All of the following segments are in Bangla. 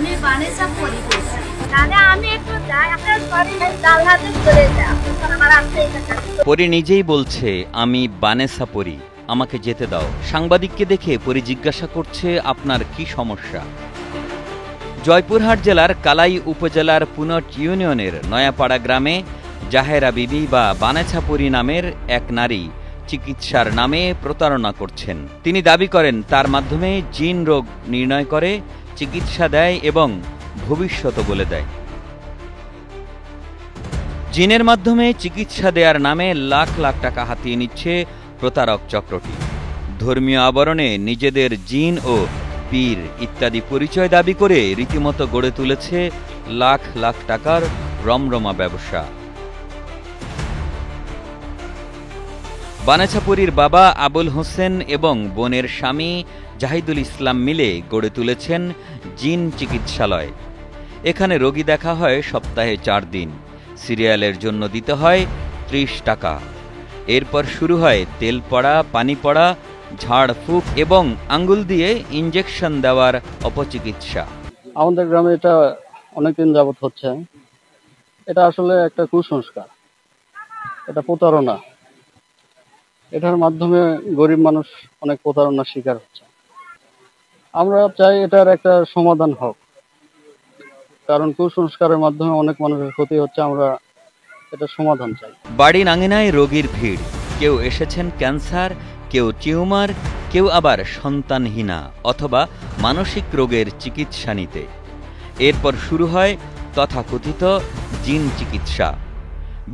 আমি বানেসা পরি করছি। তাহলে আমি একটু যাই আপনার বাড়ি ডাল হাতে চলে যাই। আমার আসতে এটা পরি নিজেই বলছে, আমি বানেসা পরি, আমাকে যেতে দাও। সাংবাদিককে দেখে পরি জিজ্ঞাসা করছে, আপনার কি সমস্যা? জয়পুরহাট জেলার কালাই উপজেলার পুনট ইউনিয়নের নয়াপাড়া গ্রামে জাহেরা বিবি বা বানেছা পরি নামের এক নারী চিকিৎসার নামে প্রতারণা করছেন। তিনি দাবি করেন তার মাধ্যমে জিন রোগ নির্ণয় করে, চিকিৎসা দেয় এবং ভবিষ্যৎ বলে দেয়। জিনের মাধ্যমে চিকিৎসা দেওয়ার নামে লাখ লাখ টাকা হাতিয়ে নিচ্ছে প্রতারক চক্রটি। ধর্মীয় আবরণে নিজেদের জিন ও পীর ইত্যাদি পরিচয় দাবি করে রীতিমতো গড়ে তুলেছে লাখ লাখ টাকার রমরমা ব্যবসা। বানেছাপুরীর বাবা আবুল হোসেন এবং বোনের স্বামী জাহিদুল ইসলাম মিলে গড়ে তুলেছেন জিন চিকিৎসালয়। এখানে রোগী দেখা হয় সপ্তাহে 4 দিন। সিরিয়ালের জন্য দিতে হয় 30 টাকা। এরপর শুরু হয় তেল পড়া, পানি পড়া, ঝাড়ফুঁক এবং আঙ্গুল দিয়ে ইনজেকশন দেওয়ার অপচিকিৎসা। আমাদের গ্রামে এটা অনেকদিন যাবত হচ্ছে। এটা আসলে একটা কুসংস্কার, এটা প্রতারণা। এটার মাধ্যমে গরিব মানুষ অনেক প্রতারণার শিকার হচ্ছে। আমরা চাই এটার একটা সমাধান হোক, কারণ কুসংস্কারের মাধ্যমে অনেক মানুষের ক্ষতি হচ্ছে। আমরা এটা সমাধান চাই। বাড়ির আঙিনায় রোগীর ভিড়। কেউ এসেছেন ক্যান্সার, কেউ টিউমার, কেউ আবার সন্তানহীনা অথবা মানসিক রোগের চিকিৎসা নিতে। এরপর শুরু হয় তথাকথিত জিন চিকিৎসা।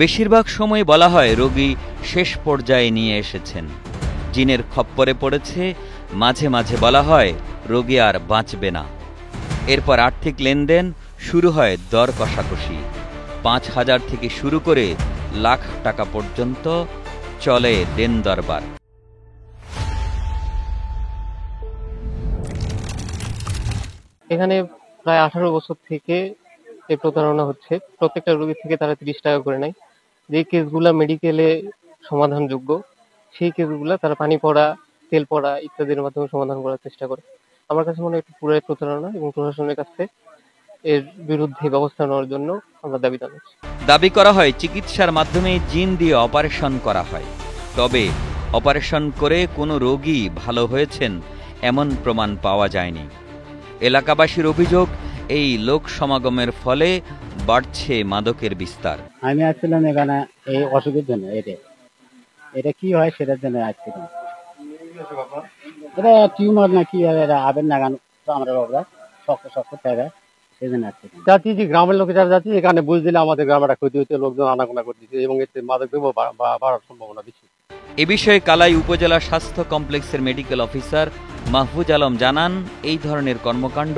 বেশিরভাগ সময় বলা হয় রোগী শেষ পর্যায়ে নিয়ে এসেছেন, জিনের খপ্পরে পড়েছে। মাঝে মাঝে বলা হয় রোগী আর বাঁচবে না। এরপর আর্থিক লেনদেন শুরু হয়, দর কষাকষি। 5,000 থেকে শুরু করে লাখ টাকা পর্যন্ত চলে দেন দরবার। এখানে প্রায় 18 বছর থেকে এই প্রতারণা হচ্ছে। প্রত্যেকটা রোগী থেকে তারা 30 টাকা করে নেয়। যে কেসগুলা মেডিকেলে সমাধানযোগ্য সেই কেসগুলা তারা পানি পড়া, তেল পড়া ইত্যাদির মাধ্যমে সমাধান করার চেষ্টা করে। আমার কাছে মনে হয় একটু পুরাই প্রতারণা এবং প্রশাসনের কাছে এর বিরুদ্ধে ব্যবস্থা নেওয়ার জন্য আমরা দাবি জানাচ্ছি। দাবি করা হয় চিকিৎসার মাধ্যমে জিন দিয়ে অপারেশন করা হয়, তবে অপারেশন করে কোনো রোগী ভালো হয়েছেন এমন প্রমাণ পাওয়া যায়নি। এলাকাবাসীর অভিযোগ, এই লোক সমাগমের ফলে বাড়ছে মাদকের বিস্তার। আমি আসছিলাম এখানে এই অসুখের জন্য। এটা কি হয় সেটার জন্য আসছিলাম। এটা টিউমার না কি হয়, এটা আবের নাগান তো আমরা বাবরা শক্ত শক্ত থাকে, সেজন্য আসছিলাম। যাচ্ছি যে গ্রামের লোকে যারা যাচ্ছি, এখানে বুঝ দিলে আমাদের গ্রামে একটা ক্ষতি হচ্ছে, লোকজন আনাগোনা করতেছে এবং এতে মাদক দ্রব্য বাড়ার সম্ভাবনা বেশি। এ বিষয়ে কালাই উপজেলা স্বাস্থ্য কমপ্লেক্সের মেডিকেল অফিসার মাহফুজ আলম জানান, এই ধরনের কর্মকাণ্ড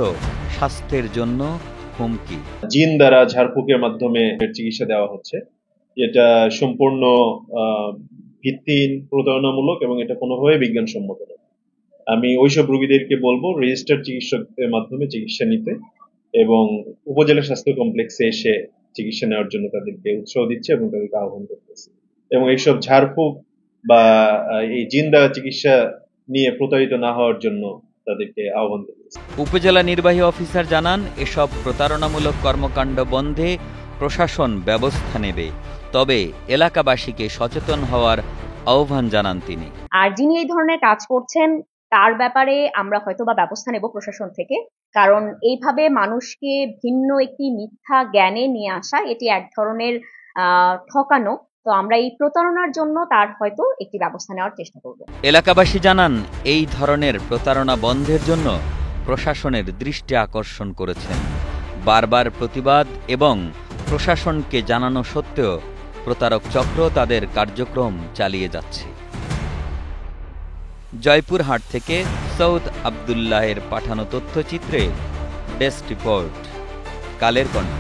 স্বাস্থ্যের জন্য হুমকি। জিন দ্বারা ঝাড়ফুঁকের মাধ্যমে চিকিৎসা দেওয়া হচ্ছে, এটা সম্পূর্ণ ভিত্তিহীন, প্রতারণামূলক এবং এটা কোনোভাবে বিজ্ঞানসম্মত নয়। আমি ওইসব রোগীদেরকে বলবো রেজিস্টার্ড চিকিৎসকের মাধ্যমে চিকিৎসা নিতে এবং উপজেলা স্বাস্থ্য কমপ্লেক্সে এসে চিকিৎসা নেওয়ার জন্য তাদেরকে উৎসাহ দিচ্ছে এবং তাদেরকে আহ্বান করতেছে। এবং এইসব ঝাড়ফুঁক বা এই জিন দ্বারা চিকিৎসা নিয়ে প্রতারিত না হওয়ার জন্য তাদেরকে আহ্বান করতেছে। উপজেলা নির্বাহী অফিসার জানান, এসব প্রতারণামূলক কর্মকাণ্ড বন্ধে প্রশাসন ব্যবস্থা নেবে, তবে এলাকাবাসীকে সচেতন হওয়ার আহ্বান জানান তিনি। আর যিনি এই ধরনের কাজ করছেন তার ব্যাপারে আমরা হয়তোবা ব্যবস্থা নেব প্রশাসন থেকে, কারণ এইভাবে মানুষকে ভিন্ন একটি মিথ্যা জ্ঞানে নিয়ে আসা এটি এক ধরনের ঠকানো। তো আমরা এই প্রতারণার জন্য তার হয়তো একটি ব্যবস্থা নেওয়ার চেষ্টা করব। এলাকাবাসী জানান, এই ধরনের প্রতারণা বন্ধের জন্য প্রশাসনের দৃষ্টি আকর্ষণ করেছেন। বারবার প্রতিবাদ এবং প্রশাসনকে জানানো সত্ত্বেও প্রতারক চক্র তাদের কার্যক্রম চালিয়ে যাচ্ছে। জয়পুরহাট থেকে সৌদ আব্দুল্লাহের পাঠানো তথ্যচিত্রে ডেস্ক রিপোর্ট, কালের কণ্ঠ।